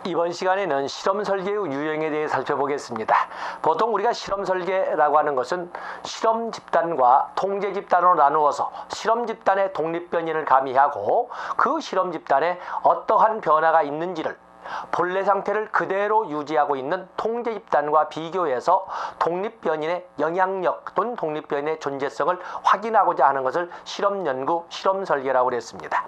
이번 시간에는 실험 설계의 유형에 대해 살펴보겠습니다. 보통 우리가 실험 설계라고 하는 것은 실험 집단과 통제 집단으로 나누어서 실험 집단의 독립 변이를 가미하고 그 실험 집단에 어떠한 변화가 있는지를 본래 상태를 그대로 유지하고 있는 통제 집단과 비교해서 독립 변인의 영향력 또는 독립 변인의 존재성을 확인하고자 하는 것을 실험 연구, 실험 설계라고 그랬습니다.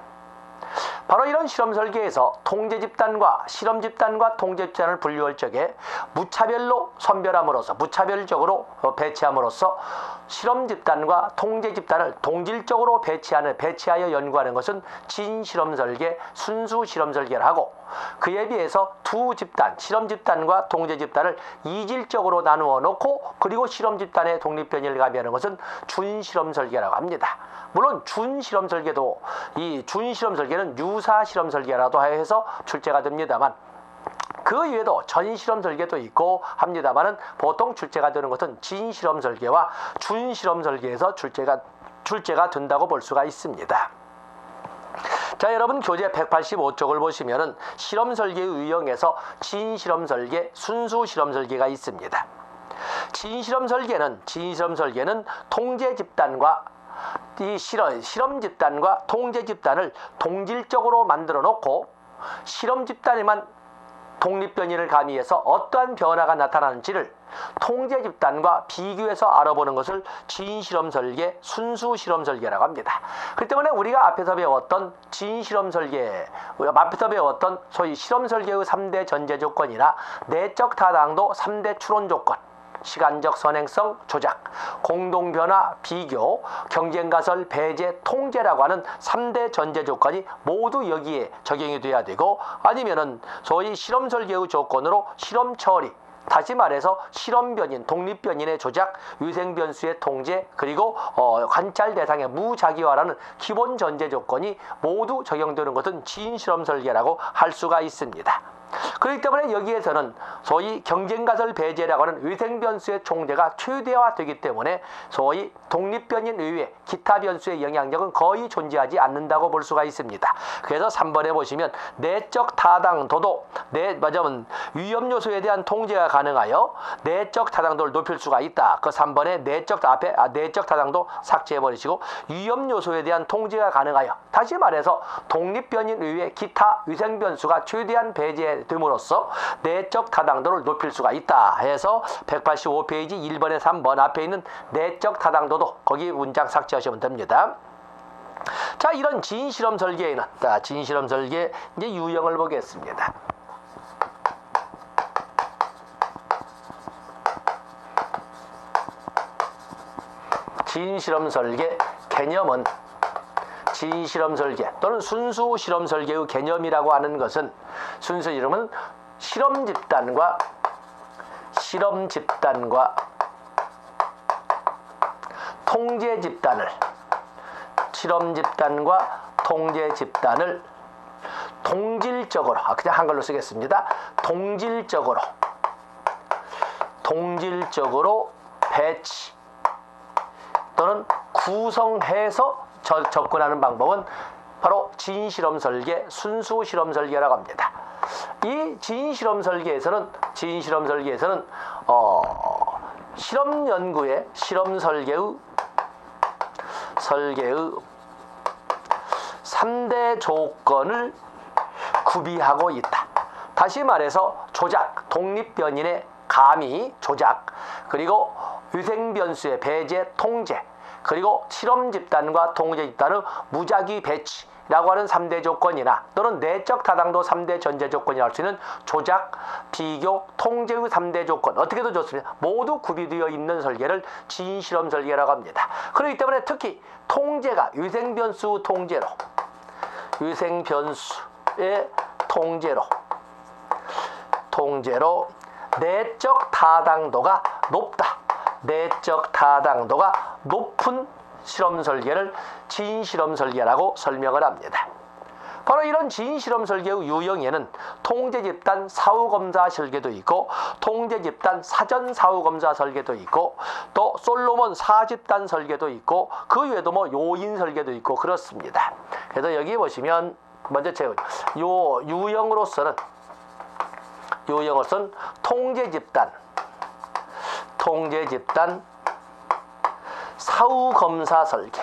바로 이런 실험 설계에서 통제 집단과 실험 집단과 통제 집단을 분류할 적에 무차별로 선별함으로써 무차별적으로 배치함으로써 실험 집단과 통제 집단을 동질적으로 배치하여 연구하는 것은 진실험 설계, 순수 실험 설계를 하고 그에 비해서 두 집단, 실험 집단과 통제 집단을 이질적으로 나누어 놓고 그리고 실험 집단의 독립 변이를 가미하는 것은 준실험 설계라고 합니다. 물론 준실험 설계도 이 준실험 설계는 유사 실험 설계라도 해서 출제가 됩니다만 그 이외에도 전실험 설계도 있고 합니다만은 보통 출제가 되는 것은 진실험 설계와 준실험 설계에서 출제가 된다고 볼 수가 있습니다. 자, 여러분 교재 185쪽을 보시면은 실험 설계의 유형에서 진실험 설계, 순수 실험 설계가 있습니다. 진실험 설계는 통제 집단과 이 실험 집단과 통제 집단을 동질적으로 만들어 놓고 실험 집단에만 독립 변이를 가미해서 어떠한 변화가 나타나는지를 통제 집단과 비교해서 알아보는 것을 진실험 설계, 순수 실험 설계라고 합니다. 그렇기 때문에 우리가 앞에서 배웠던 진실험 설계, 앞에서 배웠던 소위 실험 설계의 3대 전제 조건이나 내적 타당도 3대 추론 조건, 시간적 선행성, 조작, 공동변화, 비교, 경쟁가설, 배제, 통제라고 하는 3대 전제 조건이 모두 여기에 적용이 돼야 되고 아니면은 소위 실험 설계의 조건으로 실험 처리, 다시 말해서 실험 변인, 독립 변인의 조작, 위생 변수의 통제, 그리고 관찰 대상의 무작위화라는 기본 전제 조건이 모두 적용되는 것은 진실험 설계라고 할 수가 있습니다. 그렇기 때문에 여기에서는 소위 경쟁가설 배제라고 하는 위생 변수의 총재가 최대화되기 때문에 소위 독립 변인 외에 기타 변수의 영향력은 거의 존재하지 않는다고 볼 수가 있습니다. 그래서 3번에 보시면 내적 타당도도 위험 요소에 대한 통제가 가능하여 내적 타당도를 높일 수가 있다. 그 3번에 내적 타당도 삭제해 버리시고 위험 요소에 대한 통제가 가능하여, 다시 말해서 독립 변인 외에 기타 위생 변수가 최대한 배제됨으로써 내적 타당도를 높일 수가 있다 해서 185페이지 1번에 3번 앞에 있는 내적 타당도도 거기 문장 삭제하시면 됩니다. 자, 이런 진실험 설계에는 진실험 설계 이제 유형을 보겠습니다. 진실험 설계 개념은 진실험 설계 또는 순수 실험 설계의 개념이라고 하는 것은 순수 이름은 실험 집단과 통제 집단을 동질적으로 그냥 한글로 쓰겠습니다. 동질적으로 배치 또는 구성해서 접근하는 방법은 바로 진실험 설계, 순수 실험 설계라고 합니다. 이 진실험 설계에서는 실험 연구의 실험 설계의 3대 조건을 구비하고 있다. 다시 말해서 조작, 독립 변인의 가미, 조작, 그리고 위생 변수의 배제, 통제, 그리고 실험 집단과 통제 집단의 무작위 배치라고 하는 3대 조건이나 또는 내적 타당도 3대 전제 조건이라 할 수 있는 조작, 비교, 통제의 3대 조건, 어떻게도 좋습니다. 모두 구비되어 있는 설계를 진실험 설계라고 합니다. 그렇기 때문에 특히 통제가 위생 변수의 통제로 내적 타당도가 높은 실험 설계를 진실험 설계라고 설명을 합니다. 바로 이런 진실험 설계의 유형에는 통제 집단 사후검사 설계도 있고 통제 집단 사전 사후검사 설계도 있고 또 솔로몬 사집단 설계도 있고 그 외에도 요인 설계도 있고 그렇습니다. 그래서 여기 보시면 먼저 요 유형으로서는 유형을 쓴 통제 집단, 사후 검사 설계,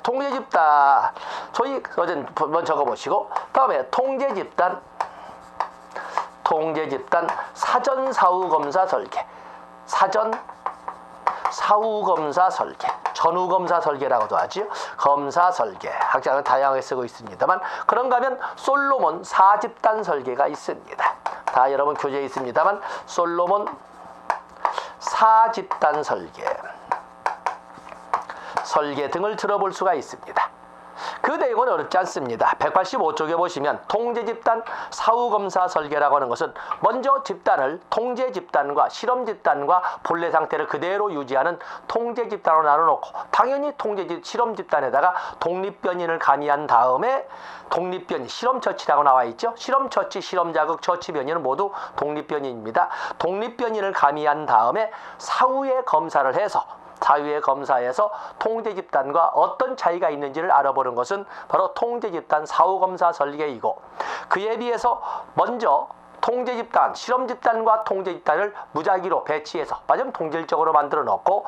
통제 집단. 저희 어제 먼저 적어보시고, 다음에 통제 집단 사전 사후 검사 설계, 전후 검사 설계라고도 하지요. 검사 설계. 학자는 다양하게 쓰고 있습니다만, 그런가 하면 솔로몬 4집단 설계가 있습니다. 다 여러분 교재에 있습니다만, 솔로몬 4집단 설계 등을 들어볼 수가 있습니다. 그 내용은 어렵지 않습니다. 185쪽에 보시면 통제집단 사후검사 설계라고 하는 것은 먼저 집단을 통제집단과 실험집단과 본래 상태를 그대로 유지하는 통제집단으로 나눠놓고, 당연히 실험집단에다가 독립변인을 가미한 다음에 독립변인, 실험처치라고 나와 있죠. 실험처치, 실험자극, 처치변인은 모두 독립변인입니다. 독립변인을 가미한 다음에 사후에 검사에서 통제집단과 어떤 차이가 있는지를 알아보는 것은 바로 통제집단 사후검사 설계이고, 그에 비해서 먼저 통제집단, 실험집단과 통제집단을 무작위로 배치해서 마침 동질적으로 만들어 놓고,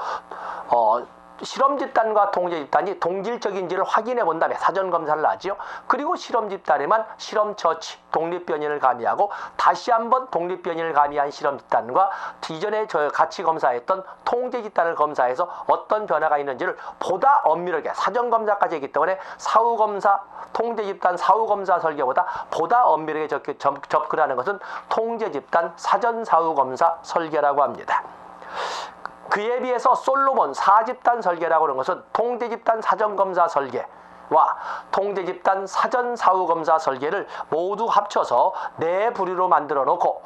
실험집단과 통제집단이 동질적인지를 확인해 본 다음에 사전검사를 하지요. 그리고 실험집단에만 실험처치, 독립변인을 가미하고, 다시 한번 독립변인을 가미한 실험집단과 이전에 같이 검사했던 통제집단을 검사해서 어떤 변화가 있는지를 보다 엄밀하게, 사전검사까지 했기 때문에 사후검사, 통제집단 사후검사 설계보다 보다 엄밀하게 접근하는 것은 통제집단 사전사후검사 설계라고 합니다. 그에 비해서 솔로몬 4집단 설계라고 하는 것은 통제집단 사전검사 설계와 통제집단 사전사후검사 설계를 모두 합쳐서 네 부류로 만들어 놓고,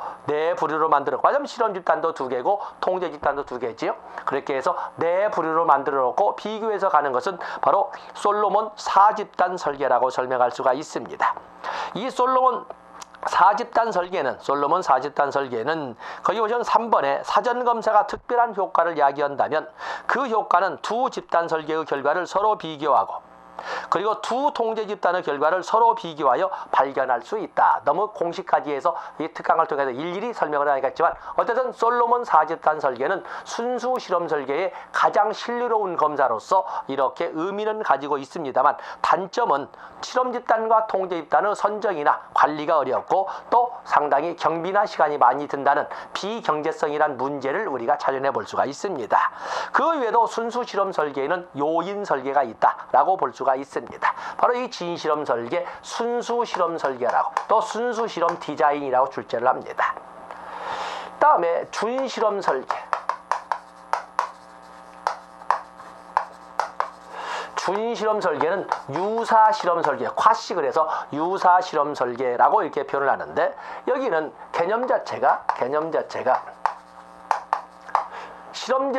과점 실험집단도 2개고 통제집단도 2개지요. 그렇게 해서 네 부류로 만들어 놓고 비교해서 가는 것은 바로 솔로몬 4집단 설계라고 설명할 수가 있습니다. 이 솔로몬 4집단 설계는 거기 보시면 3번에 사전검사가 특별한 효과를 야기한다면 그 효과는 두 집단 설계의 결과를 서로 비교하고, 그리고 두 통제 집단의 결과를 서로 비교하여 발견할 수 있다. 너무 공식까지 해서 이 특강을 통해서 일일이 설명을 하겠지만, 어쨌든 솔로몬 4집단 설계는 순수 실험 설계의 가장 신뢰로운 검사로서 이렇게 의미는 가지고 있습니다만, 단점은 실험 집단과 통제 집단의 선정이나 관리가 어렵고 또 상당히 경비나 시간이 많이 든다는 비경제성이란 문제를 우리가 자연해 볼 수가 있습니다. 그 외에도 순수 실험 설계에는 요인 설계가 있다라고 볼 수가 있습니다. 바로 이 진실험 설계, 순수 실험 설계라고, 또 순수 실험 디자인이라고 출제를 합니다. 다음에 준실험 설계. 준실험 설계는 유사 실험 설계, 콰식을 해서 유사 실험 설계라고 이렇게 표현을 하는데, 여기는 개념 자체가 실험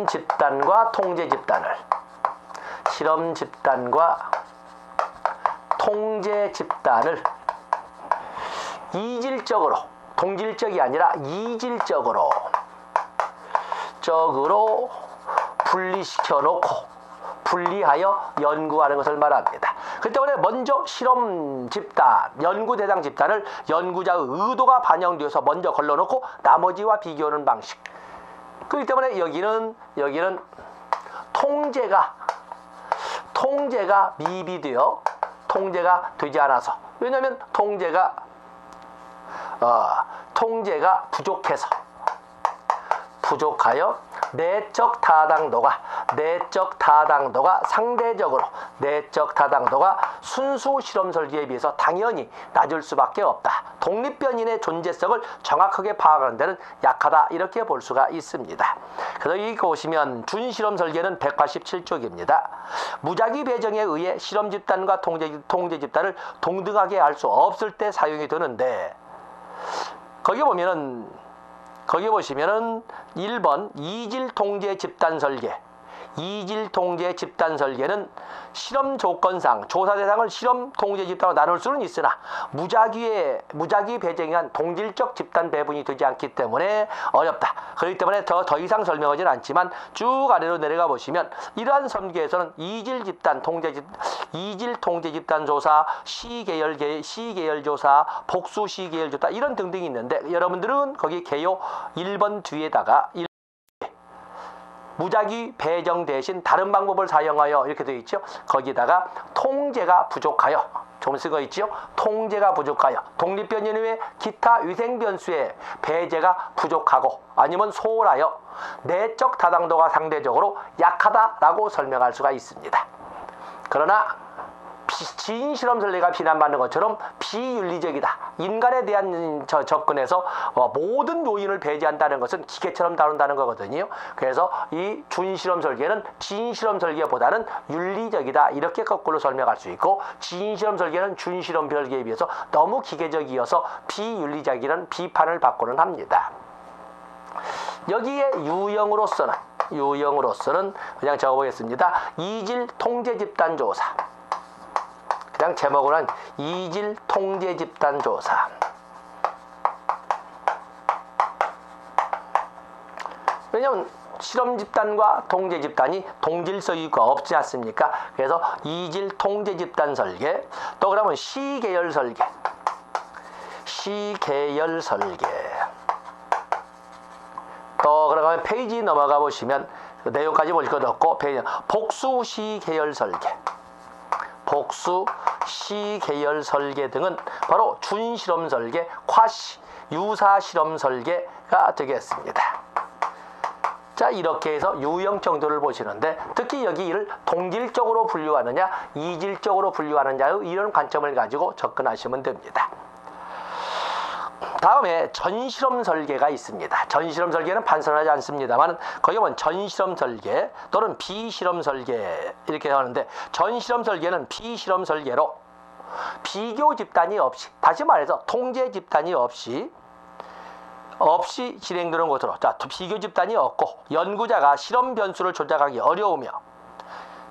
집단과 통제 집단을 이질적으로, 동질적이 아니라 이질적으로 분리하여 연구하는 것을 말합니다. 그 때문에 먼저 실험 집단, 연구 대상 집단을 연구자의 의도가 반영되어서 먼저 걸러놓고 나머지와 비교하는 방식. 그렇기 때문에 여기는 통제가 미비되어, 통제가 되지 않아서, 왜냐하면 통제가 부족하여 내적 타당도가 상대적으로 순수 실험 설계에 비해서 당연히 낮을 수밖에 없다. 독립변인의 존재성을 정확하게 파악하는 데는 약하다, 이렇게 볼 수가 있습니다. 그래서 여기 보시면 준실험 설계는 187쪽입니다. 무작위 배정에 의해 실험 집단과 통제 집단을 동등하게 할 수 없을 때 사용이 되는데, 거기 보시면은 1번 이질 통제 집단 설계, 이질 통제 집단 설계는 실험 조건상 조사 대상을 실험 통제 집단으로 나눌 수는 있으나 무작위 배정한 동질적 집단 배분이 되지 않기 때문에 어렵다. 그렇기 때문에 더 이상 설명하지는 않지만 쭉 아래로 내려가 보시면 이러한 설계에서는 이질 통제 집단 조사, 시계열 조사, 복수 시계열 조사 이런 등등이 있는데 여러분들은 거기 개요 1번 뒤에다가 무작위 배정 대신 다른 방법을 사용하여 이렇게 되어 있죠. 거기다가 통제가 부족하여 좀 쓰고 있죠. 통제가 부족하여 독립변이 외 기타 위생 변수의 배제가 부족하고 아니면 소홀하여 내적 타당도가 상대적으로 약하다라고 설명할 수가 있습니다. 그러나 지인 실험 설계가 비난받는 것처럼 비윤리적이다. 인간에 대한 접근에서 모든 요인을 배제한다는 것은 기계처럼 다룬다는 거거든요. 그래서 이 준실험 설계는 지인 실험 설계보다는 윤리적이다. 이렇게 거꾸로 설명할 수 있고 지인 실험 설계는 준실험 설계에 비해서 너무 기계적이어서 비윤리적이라는 비판을 받고는 합니다. 여기에 유형으로서는 그냥 적어보겠습니다. 이질 통제 집단 조사. 그냥 제목으로는 이질 통제 집단 조사. 왜냐하면 실험 집단과 통제 집단이 동질성 이유가 없지 않습니까? 그래서 이질 통제 집단 설계. 또 그러면 시계열 설계. 또 그러면 페이지 넘어가 보시면 그 내용까지 보실 것 없고 복수 시계열 설계. 복수, 시계열 설계 등은 바로 준실험 설계, 유사 실험 설계가 되겠습니다. 자, 이렇게 해서 유형 정도를 보시는데 특히 여기를 동질적으로 분류하느냐, 이질적으로 분류하느냐의 이런 관점을 가지고 접근하시면 됩니다. 다음에 전실험 설계가 있습니다. 전실험 설계는 반선하지 않습니다만 거기 보면 전실험 설계 또는 비실험 설계 이렇게 하는데 전실험 설계는 비실험 설계로 비교 집단이 없이 다시 말해서 통제 집단이 없이 진행되는 것으로 비교 집단이 없고 연구자가 실험 변수를 조작하기 어려우며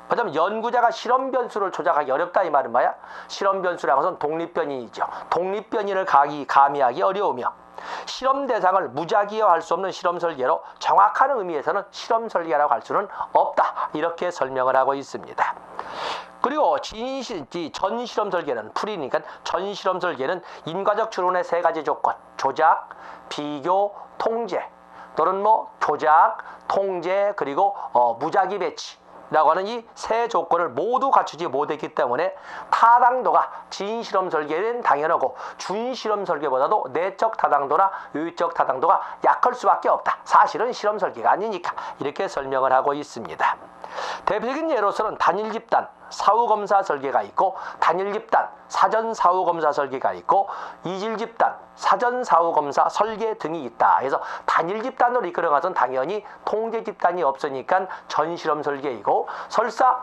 그다음에 연구자가 실험 변수를 조작하기 어렵다 이 말은 뭐야? 실험 변수라는 것은 독립변이죠. 독립변이를 가미하기 어려우며 실험 대상을 무작위화할 수 없는 실험 설계로 정확한 의미에서는 실험 설계라고 할 수는 없다. 이렇게 설명을 하고 있습니다. 그리고 전실험 설계는 풀이니까 전실험 설계는 인과적 추론의 세 가지 조건 조작, 비교, 통제 또는 조작, 통제 그리고 무작위 배치 라고 하는 이 세 조건을 모두 갖추지 못했기 때문에 타당도가 진실험 설계는 당연하고 준실험 설계보다도 내적 타당도나 유의적 타당도가 약할 수밖에 없다. 사실은 실험 설계가 아니니까 이렇게 설명을 하고 있습니다. 대표적인 예로서는 단일 집단 사후검사 설계가 있고 단일 집단 사전 사후검사 설계가 있고 이질 집단 사전 사후검사 설계 등이 있다. 그래서 단일 집단으로 이끌어 가서는 당연히 통제 집단이 없으니까 전실험 설계이고 설사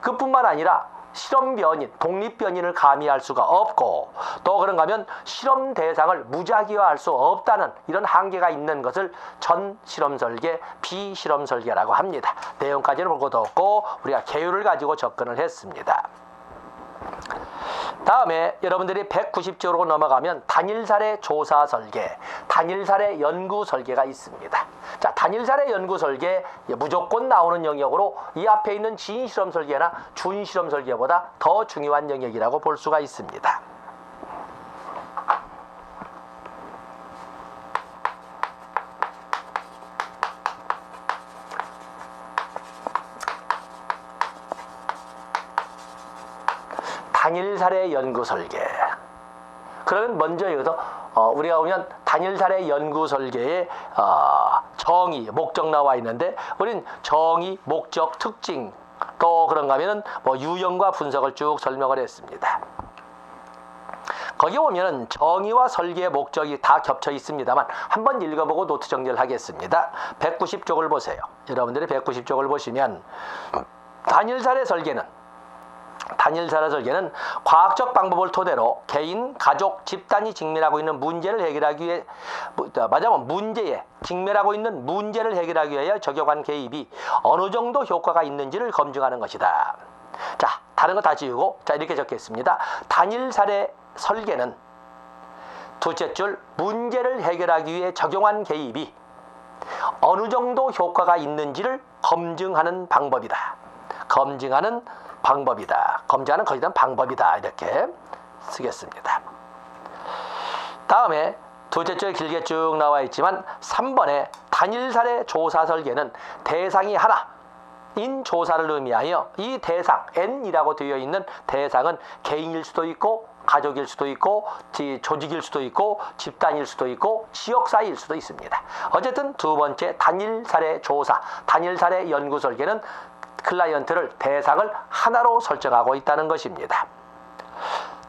그뿐만 아니라 실험 변인, 독립 변인을 가미할 수가 없고 또 그런가 하면 실험 대상을 무작위화할 수 없다는 이런 한계가 있는 것을 전실험 설계, 비실험 설계라고 합니다. 내용까지는 볼 것도 없고 우리가 계율을 가지고 접근을 했습니다. 다음에 여러분들이 190쪽으로 넘어가면 단일 사례 조사 설계, 단일 사례 연구 설계가 있습니다. 자, 단일 사례 연구 설계 무조건 나오는 영역으로 이 앞에 있는 지인 실험 설계나 준 실험 설계보다 더 중요한 영역이라고 볼 수가 있습니다. 단일 사례 연구 설계. 그러면 먼저 여기서 우리가 보면 단일 사례 연구 설계의 정의, 목적 나와 있는데 우리는 정의, 목적, 특징 또 그런가 하면은 유형과 분석을 쭉 설명을 했습니다. 거기 보면은 정의와 설계의 목적이 다 겹쳐 있습니다만 한번 읽어보고 노트 정리를 하겠습니다. 190쪽을 보세요. 여러분들이 190쪽을 보시면 단일 사례 설계는 단일 사례 설계는 과학적 방법을 토대로 개인, 가족, 집단이 직면하고 있는 문제를 해결하기 위해 직면하고 있는 문제를 해결하기 위하여 적용한 개입이 어느 정도 효과가 있는지를 검증하는 것이다. 자, 다른 거 다 지우고 자 이렇게 적겠습니다. 단일 사례 설계는 둘째 줄 문제를 해결하기 위해 적용한 개입이 어느 정도 효과가 있는지를 검증하는 방법이다. 검증하는 거기다 방법이다. 이렇게 쓰겠습니다. 다음에 둘째 줄 길게 쭉 나와 있지만 3번에 단일 사례 조사 설계는 대상이 하나인 조사를 의미하여 이 대상, N이라고 되어 있는 대상은 개인일 수도 있고 가족일 수도 있고 조직일 수도 있고 집단일 수도 있고 지역사회일 수도 있습니다. 어쨌든 두 번째 단일 사례 조사, 단일 사례 연구 설계는 클라이언트를 대상을 하나로 설정하고 있다는 것입니다.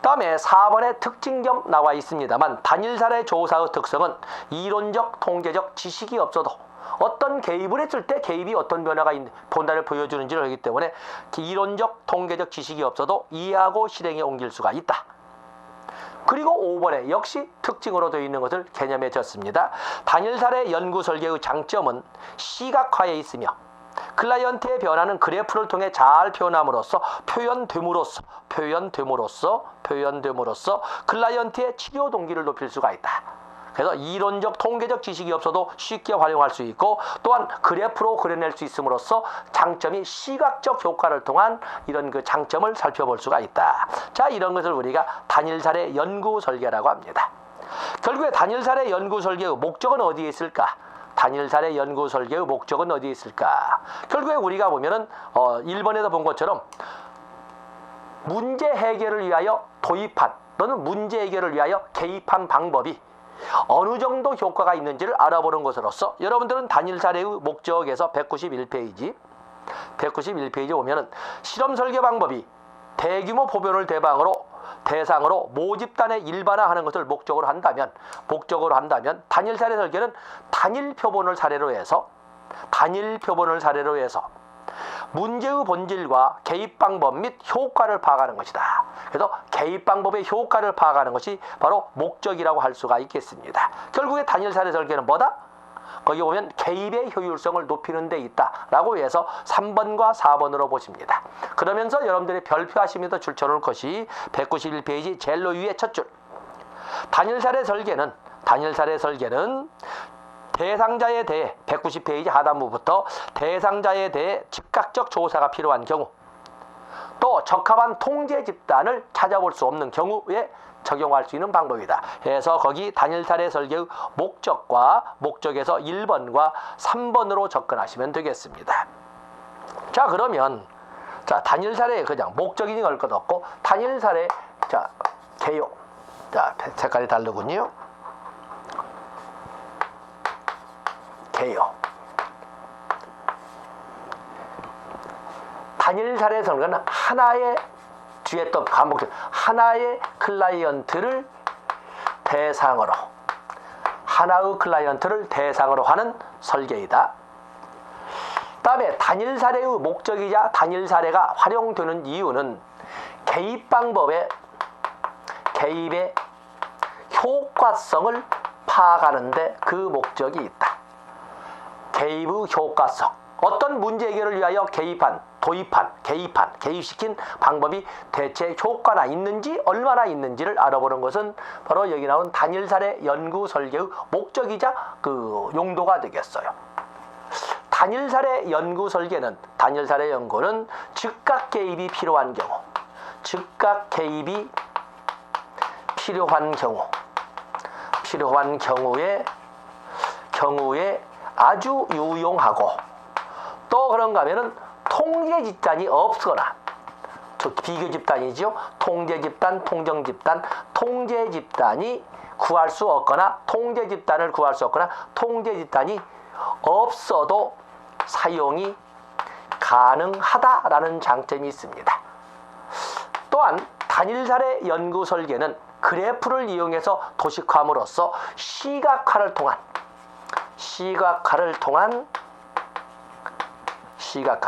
다음에 4번의 특징 겸 나와 있습니다만 단일 사례 조사의 특성은 이론적, 통계적 지식이 없어도 어떤 개입을 했을 때 개입이 어떤 변화가 본다를 보여주는지를 하기 때문에 이론적, 통계적 지식이 없어도 이해하고 실행에 옮길 수가 있다. 그리고 5번에 역시 특징으로 되어 있는 것을 개념에 적습니다. 단일 사례 연구 설계의 장점은 시각화에 있으며 클라이언트의 변화는 그래프를 통해 잘 표현됨으로써 클라이언트의 치료 동기를 높일 수가 있다. 그래서 이론적 통계적 지식이 없어도 쉽게 활용할 수 있고 또한 그래프로 그려낼 수 있음으로써 장점이 시각적 효과를 통한 이런 그 장점을 살펴볼 수가 있다. 자, 이런 것을 우리가 단일 사례 연구 설계라고 합니다. 결국에 단일 사례 연구 설계의 목적은 어디에 있을까? 단일 사례 연구 설계의 목적은 어디에 있을까? 결국에 우리가 보면은 1번에서 본 것처럼 문제 해결을 위하여 도입한 또는 문제 해결을 위하여 개입한 방법이 어느 정도 효과가 있는지를 알아보는 것으로서 여러분들은 단일 사례의 목적에서 191페이지 보면은 실험 설계 방법이 대규모 보변을 대상으로 모집단에 일반화하는 것을 목적으로 한다면 단일 사례 설계는 단일 표본을 사례로 해서 문제의 본질과 개입 방법 및 효과를 파악하는 것이다. 그래서 개입 방법의 효과를 파악하는 것이 바로 목적이라고 할 수가 있겠습니다. 결국에 단일 사례 설계는 뭐다? 거기 보면 개입의 효율성을 높이는 데 있다라고 해서 3번과 4번으로 보십니다. 그러면서 여러분들이 별표하시면서 줄쳐놓을 것이 191페이지 제일 위의 첫 줄. 단일 사례 설계는 대상자에 대해 190페이지 하단부부터 대상자에 대해 즉각적 조사가 필요한 경우 또 적합한 통제 집단을 찾아볼 수 없는 경우에 적용할 수 있는 방법이다. 해서 거기 단일 사례 설계의 목적과 목적에서 1번과 3번으로 접근하시면 되겠습니다. 자, 그러면 단일 사례 그냥 목적이니 걸 것 없고 단일 사례 개요. 색깔이 다르군요. 개요. 단일 사례 설계는 하나의 뒤에 또 반복 하나의 클라이언트를 대상으로 하는 설계이다. 다음에 단일 사례의 목적이자 단일 사례가 활용되는 이유는 개입의 효과성을 파악하는데 그 목적이 있다. 개입의 효과성. 어떤 문제 해결을 위하여 개입시킨 방법이 대체 효과나 있는지 얼마나 있는지를 알아보는 것은 바로 여기 나온 단일 사례 연구 설계의 목적이자 그 용도가 되겠어요. 단일 사례 연구는 즉각 개입이 필요한 경우에 아주 유용하고 또 그런가 하면은 통제 집단이 없거나 비교 집단이죠. 통제 집단, 통정 집단, 통제 집단이 구할 수 없거나 통제 집단을 구할 수 없거나 통제 집단이 없어도 사용이 가능하다라는 장점이 있습니다. 또한 단일 사례 연구 설계는 그래프를 이용해서 도식함으로써 시각화를 통한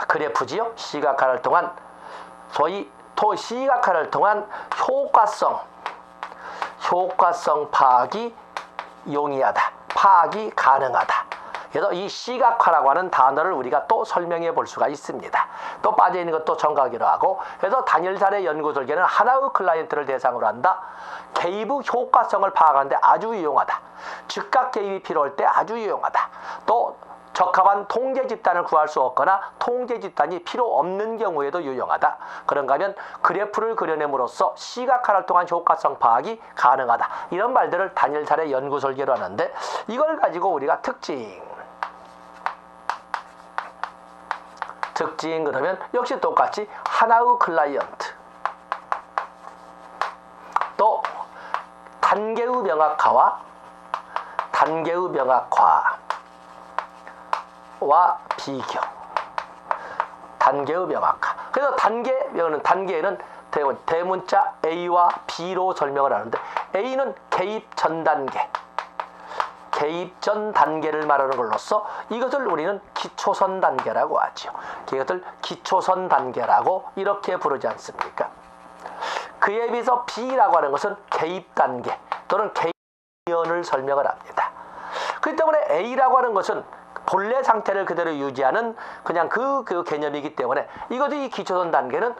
그래프지요. 시각화를 통한 소위 시각화를 통한 효과성 파악이 용이하다. 파악이 가능하다. 그래서 이 시각화라고 하는 단어를 우리가 또 설명해 볼 수가 있습니다. 또 빠져있는 것도 첨가하기로 하고, 그래서 단일사례 연구 설계는 하나의 클라이언트를 대상으로 한다. 개입의 효과성을 파악하는데 아주 유용하다. 즉각 개입이 필요할 때 아주 유용하다. 또 적합한 통제 집단을 구할 수 없거나 통제 집단이 필요 없는 경우에도 유용하다. 그런가 하면 그래프를 그려냄으로써 시각화를 통한 효과성 파악이 가능하다. 이런 말들을 단일사례 연구 설계로 하는데, 이걸 가지고 우리가 특징 그러면 역시 똑같이 하나의 클라이언트, 또 단계의 명확화와 비교. 단계의 명확화. 그래서 단계에는 대문자 A와 B로 설명을 하는데, A는 개입 전 단계를 말하는 걸로써 이것을 우리는 기초선 단계라고 하죠. 이것을 기초선 단계라고 이렇게 부르지 않습니까? 그에 비해서 B라고 하는 것은 개입 단계 또는 개입면을 설명을 합니다. 그렇기 때문에 A라고 하는 것은 본래 상태를 그대로 유지하는 그냥 그 개념이기 때문에 이것이 기초선 단계는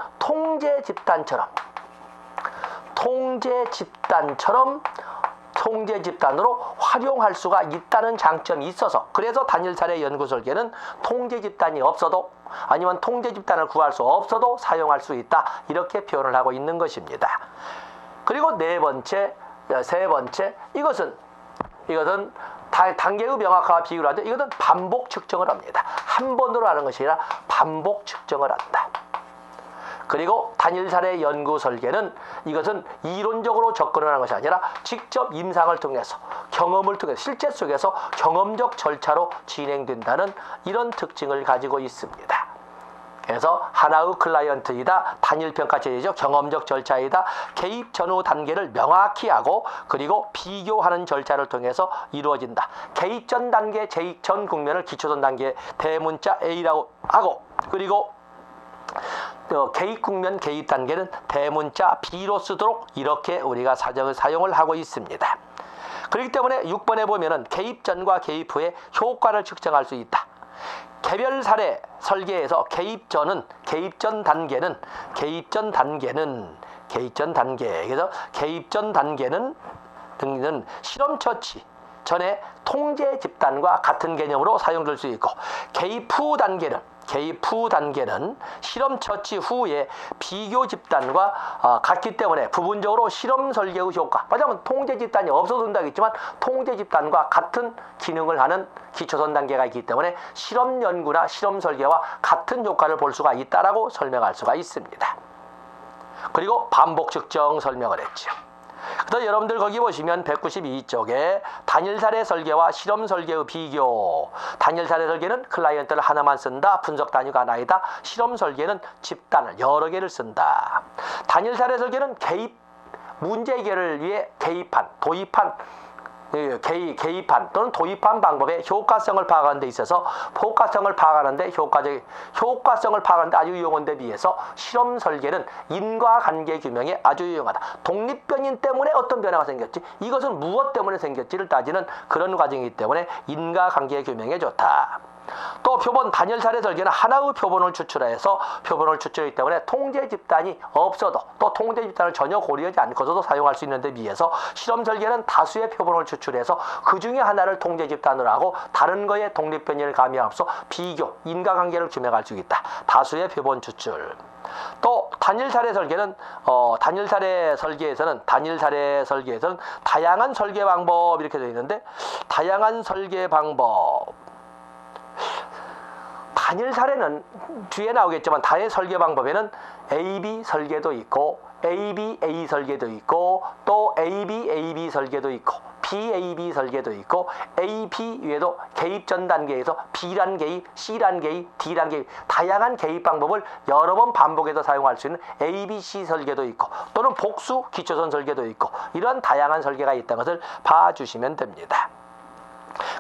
통제 집단으로 활용할 수가 있다는 장점이 있어서, 그래서 단일사례 연구 설계는 통제 집단이 없어도 아니면 통제 집단을 구할 수 없어도 사용할 수 있다. 이렇게 표현을 하고 있는 것입니다. 그리고 세 번째, 이것은 단계의 명확화와 비교를 하되 이것은 반복 측정을 합니다. 한 번으로 하는 것이 아니라 반복 측정을 한다. 그리고 단일사례 연구 설계는 이것은 이론적으로 접근을 하는 것이 아니라 직접 임상을 통해서 경험을 통해서 실제 속에서 경험적 절차로 진행된다는 이런 특징을 가지고 있습니다. 그래서 하나의 클라이언트이다. 단일평가 체제죠. 경험적 절차이다. 개입 전후 단계를 명확히 하고 그리고 비교하는 절차를 통해서 이루어진다. 개입 전 단계, 재입 전 국면을 기초전 단계 대문자 A라고 하고, 그리고 개입 국면, 개입 단계는 대문자 B로 쓰도록 이렇게 우리가 사용을 하고 있습니다. 그렇기 때문에 6번에 보면은 개입 전과 개입 후에 효과를 측정할 수 있다. 개별 사례 설계에서 개입 전 단계는 그래서 개입 전 단계는 실험 처치 전에 통제 집단과 같은 개념으로 사용될 수 있고, 개입 후 단계는 실험 처치 후에 비교 집단과 같기 때문에 부분적으로 실험 설계의 효과, 왜냐하면 통제 집단이 없어도 된다겠지만 통제 집단과 같은 기능을 하는 기초선 단계가 있기 때문에 실험 연구나 실험 설계와 같은 효과를 볼 수가 있다라고 설명할 수가 있습니다. 그리고 반복 측정 설명을 했죠. 그래서 여러분들 거기 보시면 192쪽에 단일사례 설계와 실험 설계의 비교. 단일사례 설계는 클라이언트를 하나만 쓴다. 분석 단위가 하나이다. 실험 설계는 집단을 여러 개를 쓴다. 단일사례 설계는 문제 해결을 위해 개입한 또는 도입한 방법의 효과성을 파악하는 데 있어서 효과성을 파악하는데 아주 유용한 데 비해서 실험 설계는 인과관계 규명에 아주 유용하다. 독립변인 때문에 어떤 변화가 생겼지, 이것은 무엇 때문에 생겼지를 따지는 그런 과정이기 때문에 인과관계 규명에 좋다. 또 표본 단일사례 설계는 하나의 표본을 추출하기 때문에 통제 집단이 없어도 또 통제 집단을 전혀 고려하지 않고서도 사용할 수 있는 데 비해서 실험 설계는 다수의 표본을 추출해서 그 중에 하나를 통제 집단으로 하고 다른 거에 독립변이를 가미함으로써 비교, 인과관계를 규명할 수 있다. 다수의 표본 추출. 또 단일사례 설계는 단일사례 설계에서는 다양한 설계 방법 이렇게 되어 있는데, 다양한 설계 방법, 단일 사례는 뒤에 나오겠지만 단일 설계 방법에는 AB 설계도 있고 ABA 설계도 있고 또 ABAB 설계도 있고 BAB 설계도 있고 AP 외에도 개입 전 단계에서 B란 개입, C란 개입, D란 개입, 다양한 개입 방법을 여러 번 반복해서 사용할 수 있는 ABC 설계도 있고 또는 복수 기초선 설계도 있고, 이런 다양한 설계가 있다는 것을 봐주시면 됩니다.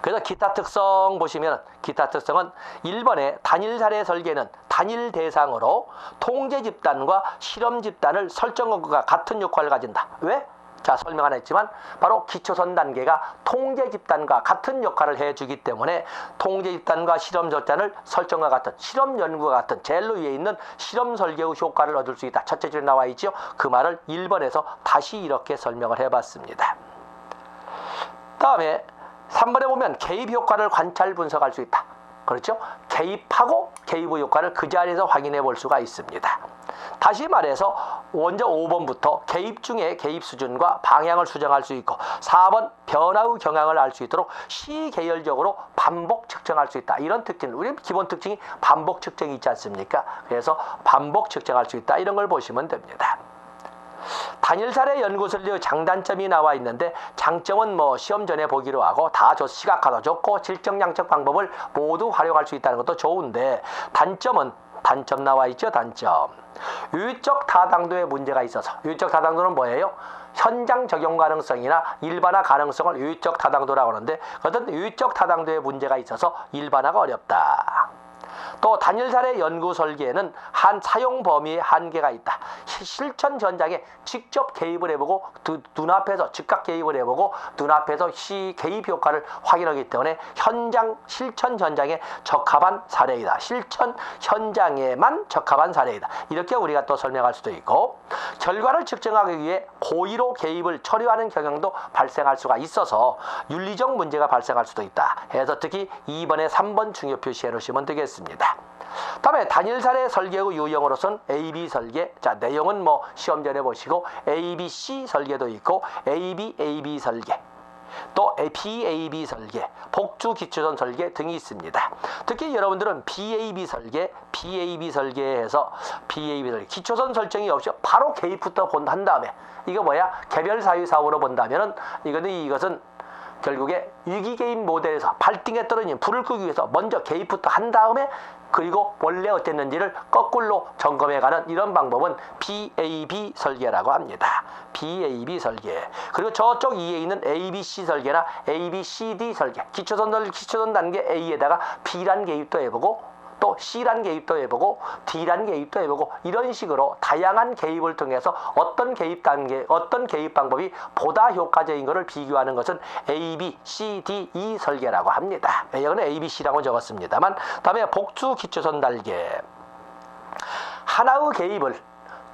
그래서 기타 특성 보시면 기타 특성은 1번의 단일 사례 설계는 단일 대상으로 통제 집단과 실험 집단을 설정한 것과 같은 역할을 가진다. 왜? 자, 설명 안 했지만 바로 기초선 단계가 통제 집단과 같은 역할을 해주기 때문에 통제 집단과 실험 집단을 설정과 같은 실험 연구와 같은 제일 위에 있는 실험 설계의 효과를 얻을 수 있다. 첫째 줄에 나와 있죠. 그 말을 1번에서 다시 이렇게 설명을 해봤습니다. 다음에 3번에 보면 개입 효과를 관찰 분석할 수 있다. 그렇죠? 개입하고 개입의 효과를 그 자리에서 확인해 볼 수가 있습니다. 다시 말해서 먼저 5번부터 개입 중에 개입 수준과 방향을 수정할 수 있고 4번 변화의 경향을 알 수 있도록 시계열적으로 반복 측정할 수 있다. 이런 특징, 우리 기본 특징이 반복 측정이 있지 않습니까? 그래서 반복 측정할 수 있다. 이런 걸 보시면 됩니다. 단일 사례 연구 설계의 장단점이 나와 있는데 장점은 뭐 시험 전에 보기로 하고 다 시각화도 좋고 질적 양적 방법을 모두 활용할 수 있다는 것도 좋은데 단점 나와 있죠. 단점. 유의적 타당도에 문제가 있어서 유의적 타당도는 뭐예요? 현장 적용 가능성이나 일반화 가능성을 유의적 타당도라고 하는데 그것은 유의적 타당도에 문제가 있어서 일반화가 어렵다. 또 단일 사례 연구 설계에는 사용 범위에 한계가 있다. 실천 현장에 직접 개입을 해보고 눈앞에서 즉각 개입을 해보고 눈앞에서 개입 효과를 확인하기 때문에 실천 현장에 적합한 사례이다. 실천 현장에만 적합한 사례이다. 이렇게 우리가 또 설명할 수도 있고 결과를 측정하기 위해 고의로 개입을 처리하는 경향도 발생할 수가 있어서 윤리적 문제가 발생할 수도 있다. 해서 특히 2번에 3번 중요 표시해 놓으시면 되겠습니다. 다음에 단일 사례 설계의 유형으로서는 AB 설계, 자 내용은 뭐 시험 전에 보시고 ABC 설계도 있고 AB 설계, 또 BAB 설계, 복주 기초선 설계 등이 있습니다. 특히 여러분들은 BAB 설계에서 기초선 설정이 없이 바로 개입부터 한 다음에 이거 뭐야? 개별 사유 사고로 본다면은 이것은 결국에 위기 개입 모델에서 발등에 떨어진 불을 끄기 위해서 먼저 개입부터 한 다음에 그리고 원래 어땠는지를 거꾸로 점검해가는 이런 방법은 BAB 설계라고 합니다. BAB 설계. 그리고 저쪽 2에 있는 ABC 설계나 ABCD 설계. 기초선 단계 A에다가 B란 개입도 해보고 또 C란 개입도 해보고 D란 개입도 해보고 이런 식으로 다양한 개입을 통해서 어떤 개입 방법이 보다 효과적인 것을 비교하는 것은 A, B, C, D, E 설계라고 합니다. 여기는 A, B, C라고 적었습니다만 다음에 복수 기초선 단계. 하나의 개입을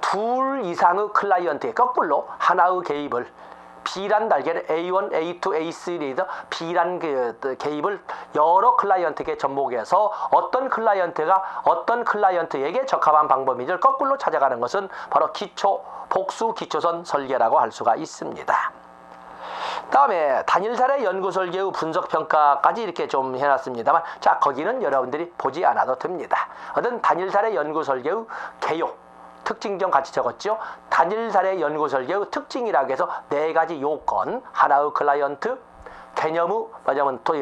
둘 이상의 클라이언트에 거꾸로 하나의 개입을 B란 단계는 A1, A2, A3에서 B란 개입을 여러 클라이언트에게 접목해서 어떤 클라이언트에게 적합한 방법인지를 거꾸로 찾아가는 것은 바로 복수 기초선 설계라고 할 수가 있습니다. 다음에 단일 사례 연구 설계의 분석 평가까지 이렇게 좀 해놨습니다만 자 거기는 여러분들이 보지 않아도 됩니다. 어떤 단일 사례 연구 설계의 개요 특징 좀 같이 적었죠. 단일 사례 연구 설계의 특징이라고 해서 4가지 요건, 하나의 클라이언트, 개념의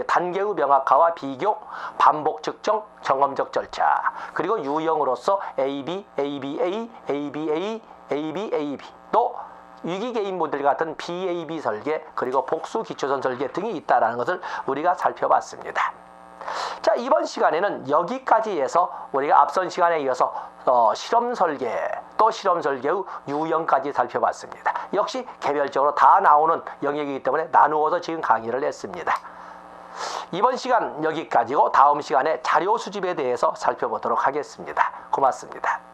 단계의 명확화와 비교, 반복 측정, 경험적 절차, 그리고 유형으로서 AB, ABA, ABA, ABAB, 또 위기 개입 모델 같은 BAB 설계, 그리고 복수 기초선 설계 등이 있다는 것을 우리가 살펴봤습니다. 자, 이번 시간에는 여기까지 해서 우리가 앞선 시간에 이어서 실험 설계, 또 실험 설계의 유형까지 살펴봤습니다. 역시 개별적으로 다 나오는 영역이기 때문에 나누어서 지금 강의를 했습니다. 이번 시간 여기까지고 다음 시간에 자료 수집에 대해서 살펴보도록 하겠습니다. 고맙습니다.